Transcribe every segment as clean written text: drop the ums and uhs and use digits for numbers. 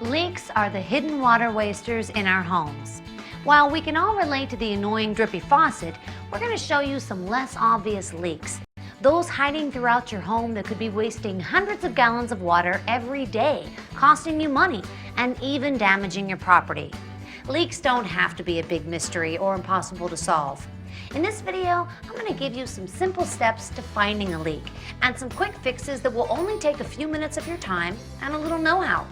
Leaks are the hidden water wasters in our homes. While we can all relate to the annoying drippy faucet, we're going to show you some less obvious leaks. Those hiding throughout your home that could be wasting hundreds of gallons of water every day, costing you money, and even damaging your property. Leaks don't have to be a big mystery or impossible to solve. In this video, I'm going to give you some simple steps to finding a leak and some quick fixes that will only take a few minutes of your time and a little know-how.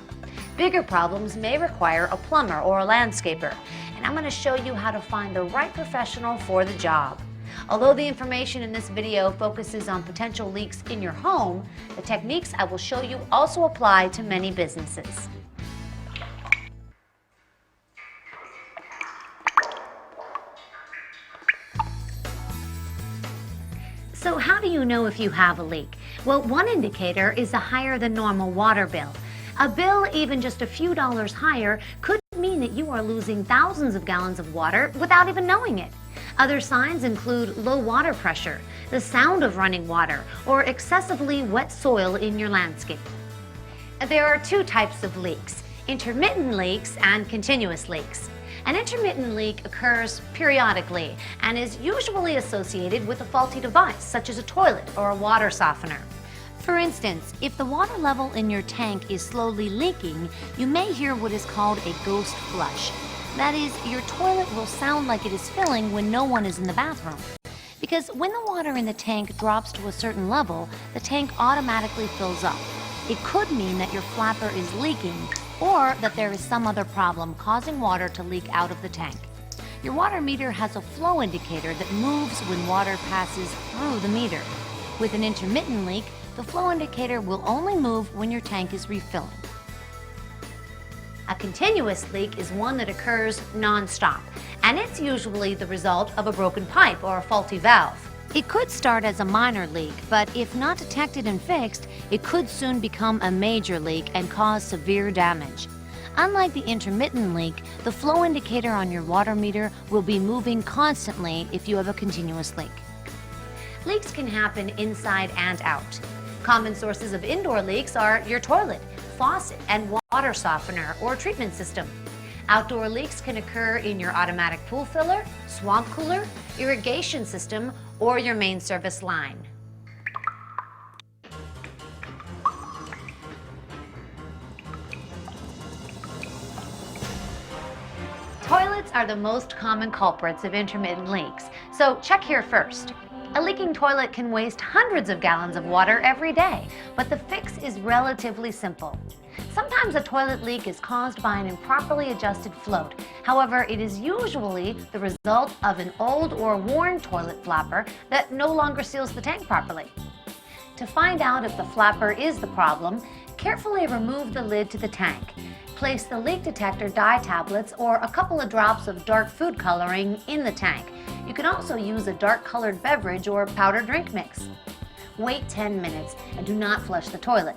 Bigger problems may require a plumber or a landscaper, and I'm going to show you how to find the right professional for the job. Although the information in this video focuses on potential leaks in your home, the techniques I will show you also apply to many businesses. So how do you know if you have a leak? Well, one indicator is a higher than normal water bill. A bill even just a few dollars higher could mean that you are losing thousands of gallons of water without even knowing it. Other signs include low water pressure, the sound of running water, or excessively wet soil in your landscape. There are two types of leaks: intermittent leaks and continuous leaks. An intermittent leak occurs periodically and is usually associated with a faulty device, such as a toilet or a water softener. For instance, if the water level in your tank is slowly leaking, you may hear what is called a ghost flush. That is, your toilet will sound like it is filling when no one is in the bathroom. Because when the water in the tank drops to a certain level, the tank automatically fills up. It could mean that your flapper is leaking, or that there is some other problem causing water to leak out of the tank. Your water meter has a flow indicator that moves when water passes through the meter. With an intermittent leak, the flow indicator will only move when your tank is refilling. A continuous leak is one that occurs non-stop, and it's usually the result of a broken pipe or a faulty valve. It could start as a minor leak, but if not detected and fixed, it could soon become a major leak and cause severe damage. Unlike the intermittent leak, the flow indicator on your water meter will be moving constantly if you have a continuous leak. Leaks can happen inside and out. Common sources of indoor leaks are your toilet, faucet, and water softener or treatment system. Outdoor leaks can occur in your automatic pool filler, swamp cooler, irrigation system, or your main service line. Toilets are the most common culprits of intermittent leaks, so check here first. A leaking toilet can waste hundreds of gallons of water every day, but the fix is relatively simple. Sometimes a toilet leak is caused by an improperly adjusted float. However, it is usually the result of an old or worn toilet flapper that no longer seals the tank properly. To find out if the flapper is the problem, carefully remove the lid to the tank. Place the leak detector dye tablets or a couple of drops of dark food coloring in the tank. You can also use a dark colored beverage or powder drink mix. Wait 10 minutes and do not flush the toilet.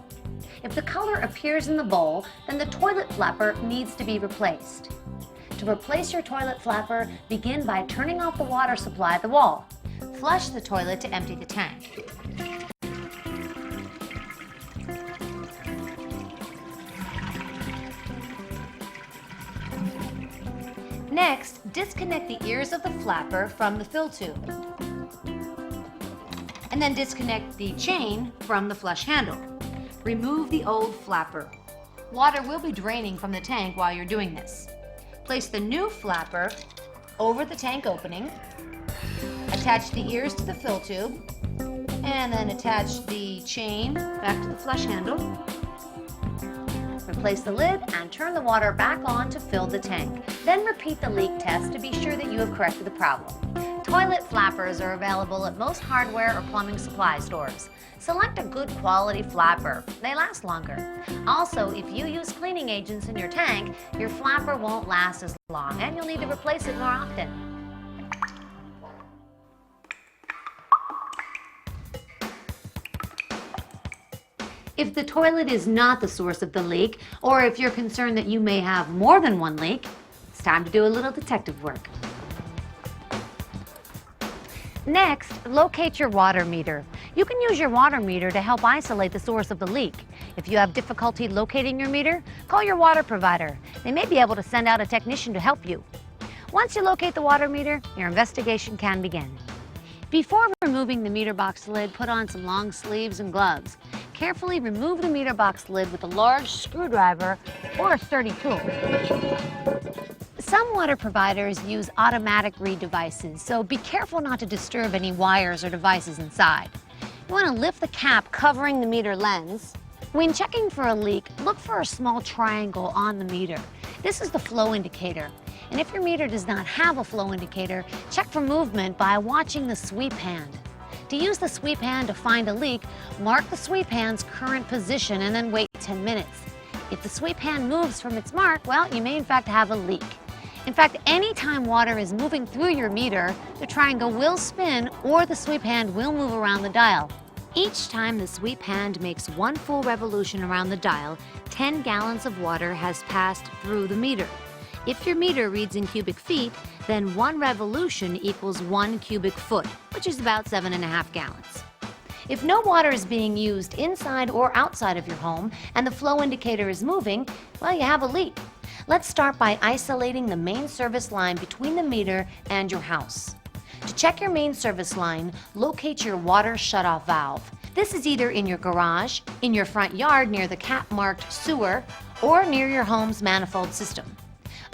If the color appears in the bowl, then the toilet flapper needs to be replaced. To replace your toilet flapper, begin by turning off the water supply at the wall. Flush the toilet to empty the tank. Next, disconnect the ears of the flapper from the fill tube. And then disconnect the chain from the flush handle. Remove the old flapper. Water will be draining from the tank while you're doing this. Place the new flapper over the tank opening. Attach the ears to the fill tube. And then attach the chain back to the flush handle. Replace the lid and turn the water back on to fill the tank. Then repeat the leak test to be sure that you have corrected the problem. Toilet flappers are available at most hardware or plumbing supply stores. Select a good quality flapper. They last longer. Also, if you use cleaning agents in your tank, your flapper won't last as long and you'll need to replace it more often. If the toilet is not the source of the leak, or if you're concerned that you may have more than one leak, it's time to do a little detective work. Next, locate your water meter. You can use your water meter to help isolate the source of the leak. If you have difficulty locating your meter, call your water provider. They may be able to send out a technician to help you. Once you locate the water meter, your investigation can begin. Before removing the meter box lid, put on some long sleeves and gloves. Carefully remove the meter box lid with a large screwdriver or a sturdy tool. Some water providers use automatic read devices, so be careful not to disturb any wires or devices inside. You want to lift the cap covering the meter lens. When checking for a leak, look for a small triangle on the meter. This is the flow indicator. And if your meter does not have a flow indicator, check for movement by watching the sweep hand. To use the sweep hand to find a leak, mark the sweep hand's current position and then wait 10 minutes. If the sweep hand moves from its mark, well, you may in fact have a leak. In fact, anytime water is moving through your meter, the triangle will spin or the sweep hand will move around the dial. Each time the sweep hand makes one full revolution around the dial, 10 gallons of water has passed through the meter. If your meter reads in cubic feet, then one revolution equals 1 cubic foot, which is about 7.5 gallons. If no water is being used inside or outside of your home and the flow indicator is moving, well, you have a leak. Let's start by isolating the main service line between the meter and your house. To check your main service line, locate your water shutoff valve. This is either in your garage, in your front yard near the cap-marked sewer, or near your home's manifold system.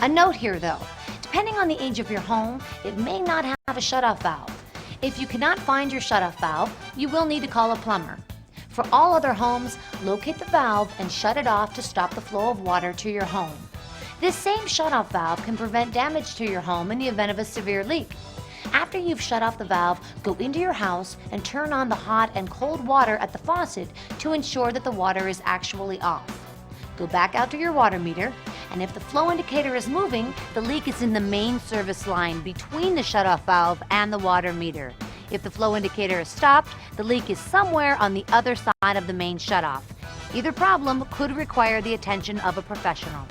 A note here though, depending on the age of your home, it may not have a shutoff valve. If you cannot find your shutoff valve, you will need to call a plumber. For all other homes, locate the valve and shut it off to stop the flow of water to your home. This same shutoff valve can prevent damage to your home in the event of a severe leak. After you've shut off the valve, go into your house and turn on the hot and cold water at the faucet to ensure that the water is actually off. Go back out to your water meter, and if the flow indicator is moving, the leak is in the main service line between the shutoff valve and the water meter. If the flow indicator is stopped, the leak is somewhere on the other side of the main shutoff. Either problem could require the attention of a professional.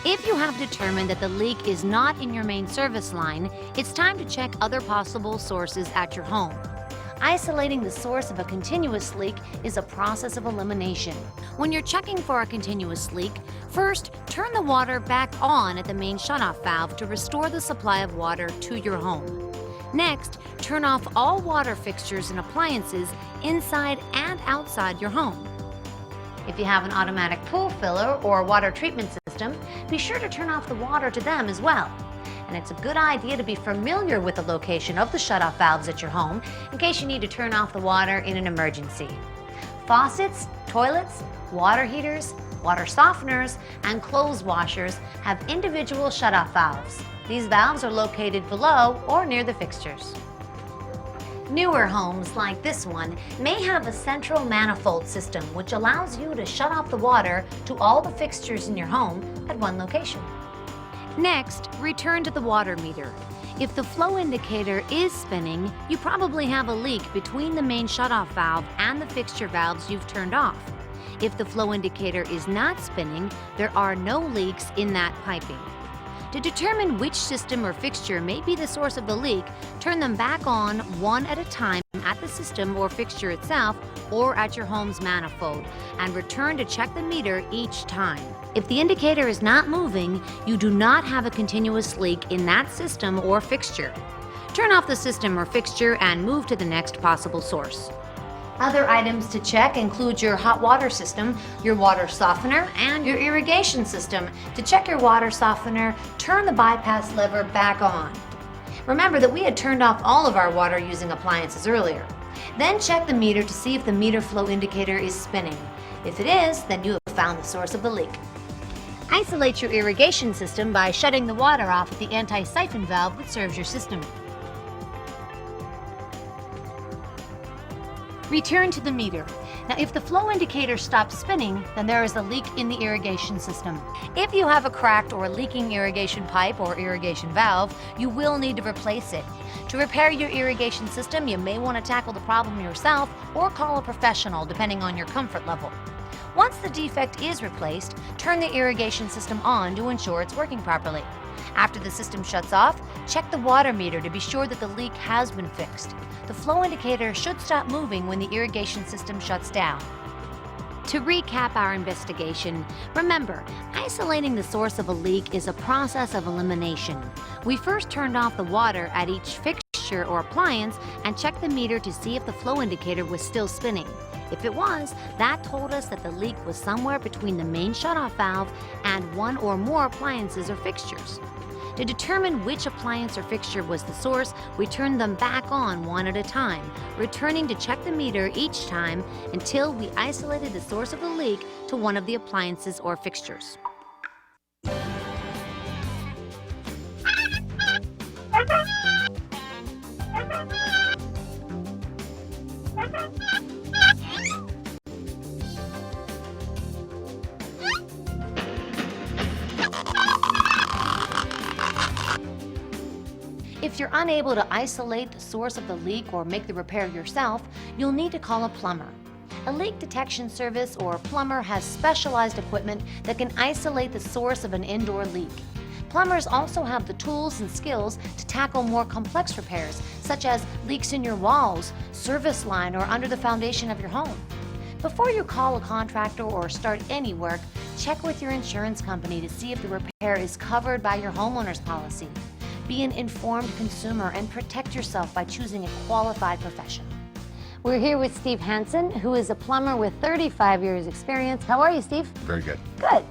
If you have determined that the leak is not in your main service line, it's time to check other possible sources at your home. Isolating the source of a continuous leak is a process of elimination. When you're checking for a continuous leak, first turn the water back on at the main shutoff valve to restore the supply of water to your home. Next, turn off all water fixtures and appliances inside and outside your home. If you have an automatic pool filler or water treatment system, be sure to turn off the water to them as well. And it's a good idea to be familiar with the location of the shutoff valves at your home in case you need to turn off the water in an emergency. Faucets, toilets, water heaters, water softeners, and clothes washers have individual shutoff valves. These valves are located below or near the fixtures. Newer homes like this one may have a central manifold system which allows you to shut off the water to all the fixtures in your home at one location. Next, return to the water meter. If the flow indicator is spinning, you probably have a leak between the main shutoff valve and the fixture valves you've turned off. If the flow indicator is not spinning, there are no leaks in that piping. To determine which system or fixture may be the source of the leak, turn them back on one at a time at the system or fixture itself or at your home's manifold, and return to check the meter each time. If the indicator is not moving, you do not have a continuous leak in that system or fixture. Turn off the system or fixture and move to the next possible source. Other items to check include your hot water system, your water softener, and your irrigation system. To check your water softener, turn the bypass lever back on. Remember that we had turned off all of our water using appliances earlier. Then check the meter to see if the meter flow indicator is spinning. If it is, then you have found the source of the leak. Isolate your irrigation system by shutting the water off at the anti-siphon valve that serves your system. Return to the meter. Now, if the flow indicator stops spinning, then there is a leak in the irrigation system. If you have a cracked or leaking irrigation pipe or irrigation valve, you will need to replace it. To repair your irrigation system, you may want to tackle the problem yourself or call a professional, depending on your comfort level. Once the defect is replaced, turn the irrigation system on to ensure it's working properly. After the system shuts off, check the water meter to be sure that the leak has been fixed. The flow indicator should stop moving when the irrigation system shuts down. To recap our investigation, remember, isolating the source of a leak is a process of elimination. We first turned off the water at each fixture or appliance and checked the meter to see if the flow indicator was still spinning. If it was, that told us that the leak was somewhere between the main shutoff valve and one or more appliances or fixtures. To determine which appliance or fixture was the source, we turned them back on one at a time, returning to check the meter each time until we isolated the source of the leak to one of the appliances or fixtures. If you're unable to isolate the source of the leak or make the repair yourself, you'll need to call a plumber. A leak detection service or plumber has specialized equipment that can isolate the source of an indoor leak. Plumbers also have the tools and skills to tackle more complex repairs, such as leaks in your walls, service line, or under the foundation of your home. Before you call a contractor or start any work, check with your insurance company to see if the repair is covered by your homeowner's policy. Be an informed consumer and protect yourself by choosing a qualified professional. We're here with Steve Hansen, who is a plumber with 35 years experience. How are you, Steve? Very good. Good.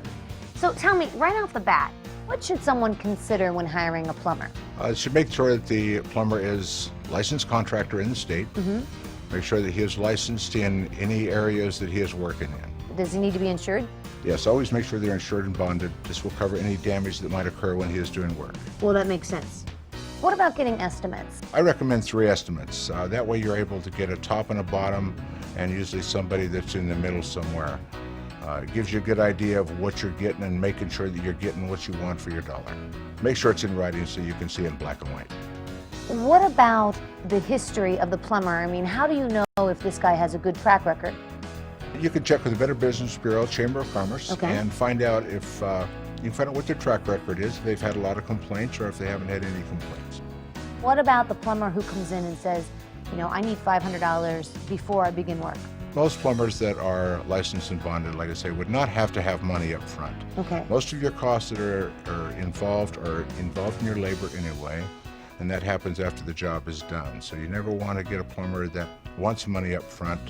So tell me, right off the bat, what should someone consider when hiring a plumber? Should make sure that the plumber is licensed contractor in the state. Make sure that he is licensed in any areas that he is working in. Does he need to be insured? Yes, always make sure they're insured and bonded. This will cover any damage that might occur when he is doing work. Well, that makes sense. What about getting estimates? I recommend 3 estimates. That way you're able to get a top and a bottom, and usually somebody that's in the middle somewhere. It gives you a good idea of what you're getting and making sure that you're getting what you want for your dollar. Make sure it's in writing so you can see it in black and white. What about the history of the plumber? I mean, how do you know if this guy has a good track record? You can check with the Better Business Bureau, Chamber of Commerce, Okay. and find out if you can find out what their track record is, if they've had a lot of complaints or if they haven't had any complaints. What about the plumber who comes in and says, you know, I need $500 before I begin work? Most plumbers that are licensed and bonded, like I say, would not have to have money up front. Okay. Most of your costs that are involved in your labor anyway, and that happens after the job is done. So you never want to get a plumber that wants money up front.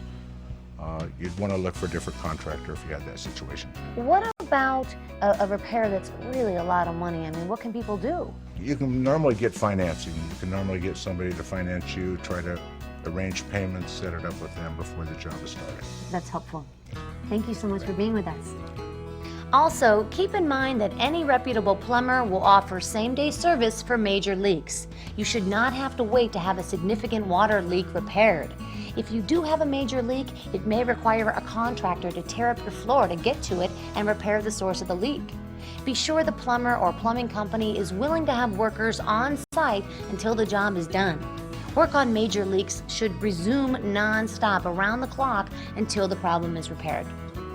You'd want to look for a different contractor if you had that situation. What about a repair that's really a lot of money? I mean, what can people do? You can normally get financing. You can normally get somebody to finance you, try to arrange payments, set it up with them before the job is started. That's helpful. Thank you so much for being with us. Also, keep in mind that any reputable plumber will offer same-day service for major leaks. You should not have to wait to have a significant water leak repaired. If you do have a major leak, it may require a contractor to tear up your floor to get to it and repair the source of the leak. Be sure the plumber or plumbing company is willing to have workers on site until the job is done. Work on major leaks should resume non-stop around the clock until the problem is repaired.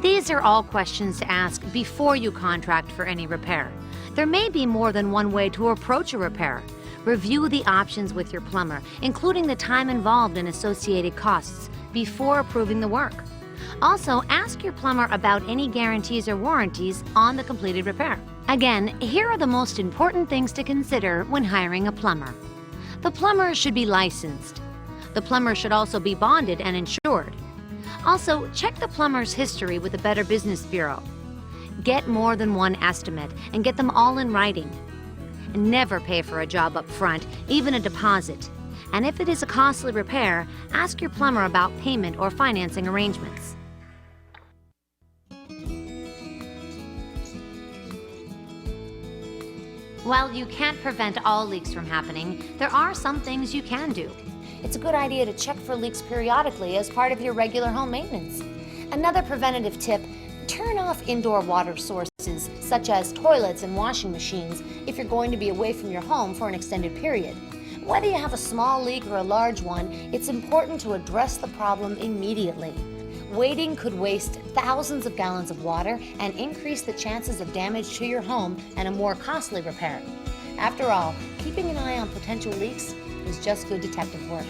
These are all questions to ask before you contract for any repair. There may be more than one way to approach a repair. Review the options with your plumber, including the time involved and associated costs, before approving the work. Also, ask your plumber about any guarantees or warranties on the completed repair. Again, here are the most important things to consider when hiring a plumber. The plumber should be licensed. The plumber should also be bonded and insured. Also, check the plumber's history with the Better Business Bureau. Get more than one estimate and get them all in writing. Never pay for a job up front, even a deposit. And if it is a costly repair, ask your plumber about payment or financing arrangements. While you can't prevent all leaks from happening, there are some things you can do. It's a good idea to check for leaks periodically as part of your regular home maintenance. Another preventative tip: turn off indoor water sources such as toilets and washing machines if you're going to be away from your home for an extended period. Whether you have a small leak or a large one, it's important to address the problem immediately. Waiting could waste thousands of gallons of water and increase the chances of damage to your home and a more costly repair. After all, keeping an eye on potential leaks is just good detective work.